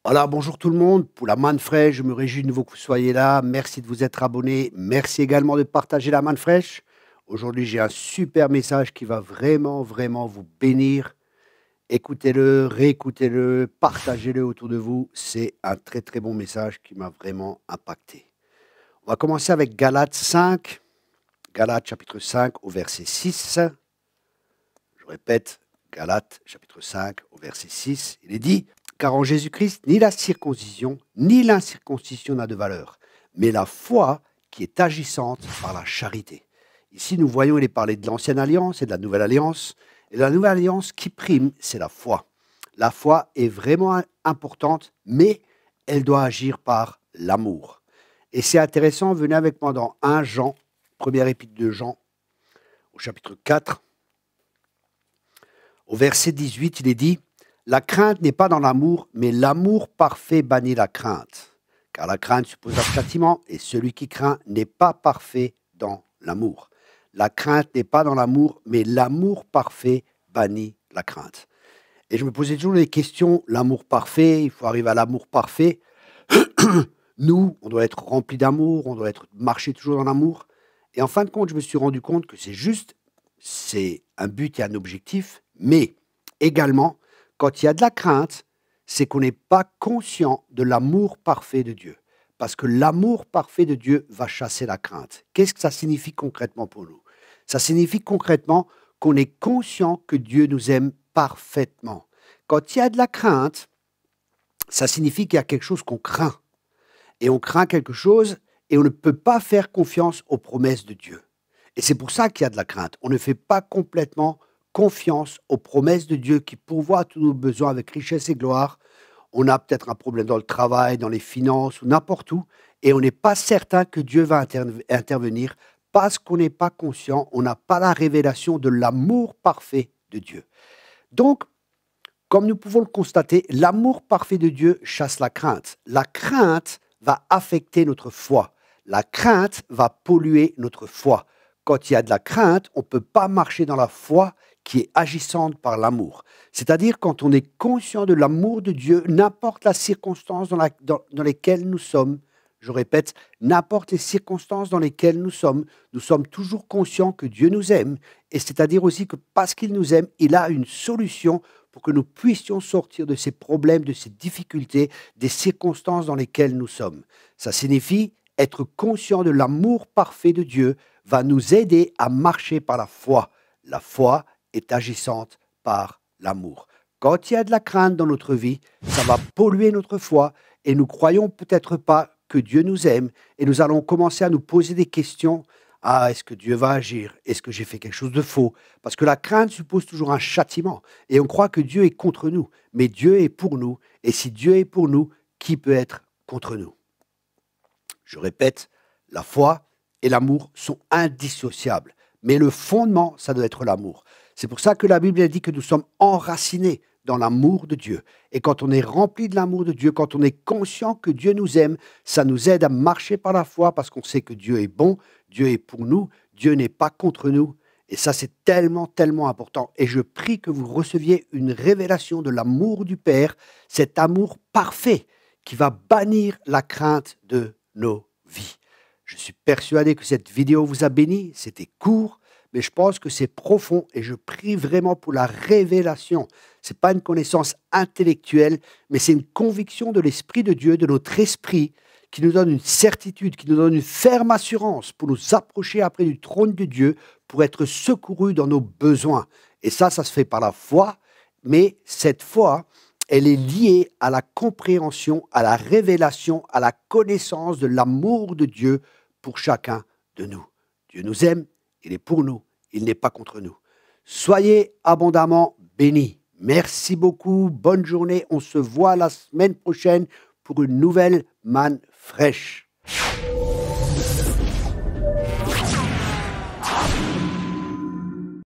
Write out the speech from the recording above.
Voilà, bonjour tout le monde. Pour la manne fraîche, je me réjouis de nouveau que vous soyez là. Merci de vous être abonné. Merci également de partager la manne fraîche. Aujourd'hui, j'ai un super message qui va vraiment, vraiment vous bénir. Écoutez-le, réécoutez-le, partagez-le autour de vous. C'est un très, très bon message qui m'a vraiment impacté. On va commencer avec Galates 5. Galates chapitre 5 au verset 6. Je répète, Galates chapitre 5 au verset 6. Il est dit: car en Jésus-Christ, ni la circoncision, ni l'incirconcision n'a de valeur, mais la foi qui est agissante par la charité. Ici, nous voyons, il est parlé de l'ancienne alliance et de la nouvelle alliance. Et la nouvelle alliance qui prime, c'est la foi. La foi est vraiment importante, mais elle doit agir par l'amour. Et c'est intéressant, venez avec moi dans 1 Jean, première épître de Jean, au chapitre 4, au verset 18, il est dit: la crainte n'est pas dans l'amour, mais l'amour parfait bannit la crainte. Car la crainte suppose un châtiment, et celui qui craint n'est pas parfait dans l'amour. La crainte n'est pas dans l'amour, mais l'amour parfait bannit la crainte. Et je me posais toujours des questions, l'amour parfait, il faut arriver à l'amour parfait. Nous, on doit être rempli d'amour, on doit marcher toujours dans l'amour. Et en fin de compte, je me suis rendu compte que c'est un but et un objectif, mais également, quand il y a de la crainte, c'est qu'on n'est pas conscient de l'amour parfait de Dieu. Parce que l'amour parfait de Dieu va chasser la crainte. Qu'est-ce que ça signifie concrètement pour nous? Ça signifie concrètement qu'on est conscient que Dieu nous aime parfaitement. Quand il y a de la crainte, ça signifie qu'il y a quelque chose qu'on craint. Et on craint quelque chose et on ne peut pas faire confiance aux promesses de Dieu. Et c'est pour ça qu'il y a de la crainte. On ne fait pas complètement confiance aux promesses de Dieu qui pourvoient à tous nos besoins avec richesse et gloire. On a peut-être un problème dans le travail, dans les finances ou n'importe où, et on n'est pas certain que Dieu va intervenir parce qu'on n'est pas conscient, on n'a pas la révélation de l'amour parfait de Dieu. Donc, comme nous pouvons le constater, l'amour parfait de Dieu chasse la crainte. La crainte va affecter notre foi. La crainte va polluer notre foi. Quand il y a de la crainte, on ne peut pas marcher dans la foi qui est agissante par l'amour. C'est-à-dire quand on est conscient de l'amour de Dieu, n'importe la circonstance dans lesquelles nous sommes, je répète, n'importe les circonstances dans lesquelles nous sommes toujours conscients que Dieu nous aime. Et c'est-à-dire aussi que parce qu'il nous aime, il a une solution pour que nous puissions sortir de ces problèmes, de ces difficultés, des circonstances dans lesquelles nous sommes. Ça signifie être conscient de l'amour parfait de Dieu va nous aider à marcher par la foi. La foi est agissante par l'amour. Quand il y a de la crainte dans notre vie, ça va polluer notre foi et nous croyons peut-être pas que Dieu nous aime et nous allons commencer à nous poser des questions. Ah, est-ce que Dieu va agir? Est-ce que j'ai fait quelque chose de faux? Parce que la crainte suppose toujours un châtiment et on croit que Dieu est contre nous. Mais Dieu est pour nous et si Dieu est pour nous, qui peut être contre nous? Je répète, la foi et l'amour sont indissociables. Mais le fondement, ça doit être l'amour. C'est pour ça que la Bible dit que nous sommes enracinés dans l'amour de Dieu. Et quand on est rempli de l'amour de Dieu, quand on est conscient que Dieu nous aime, ça nous aide à marcher par la foi parce qu'on sait que Dieu est bon, Dieu est pour nous, Dieu n'est pas contre nous. Et ça, c'est tellement, tellement important. Et je prie que vous receviez une révélation de l'amour du Père, cet amour parfait qui va bannir la crainte de nos vies. Je suis persuadé que cette vidéo vous a béni. C'était court, mais je pense que c'est profond et je prie vraiment pour la révélation. Ce n'est pas une connaissance intellectuelle, mais c'est une conviction de l'Esprit de Dieu, de notre esprit, qui nous donne une certitude, qui nous donne une ferme assurance pour nous approcher après du trône de Dieu, pour être secourus dans nos besoins. Et ça se fait par la foi, mais cette foi, elle est liée à la compréhension, à la révélation, à la connaissance de l'amour de Dieu pour chacun de nous. Dieu nous aime, il est pour nous, il n'est pas contre nous. Soyez abondamment bénis. Merci beaucoup, bonne journée. On se voit la semaine prochaine pour une nouvelle manne fraîche.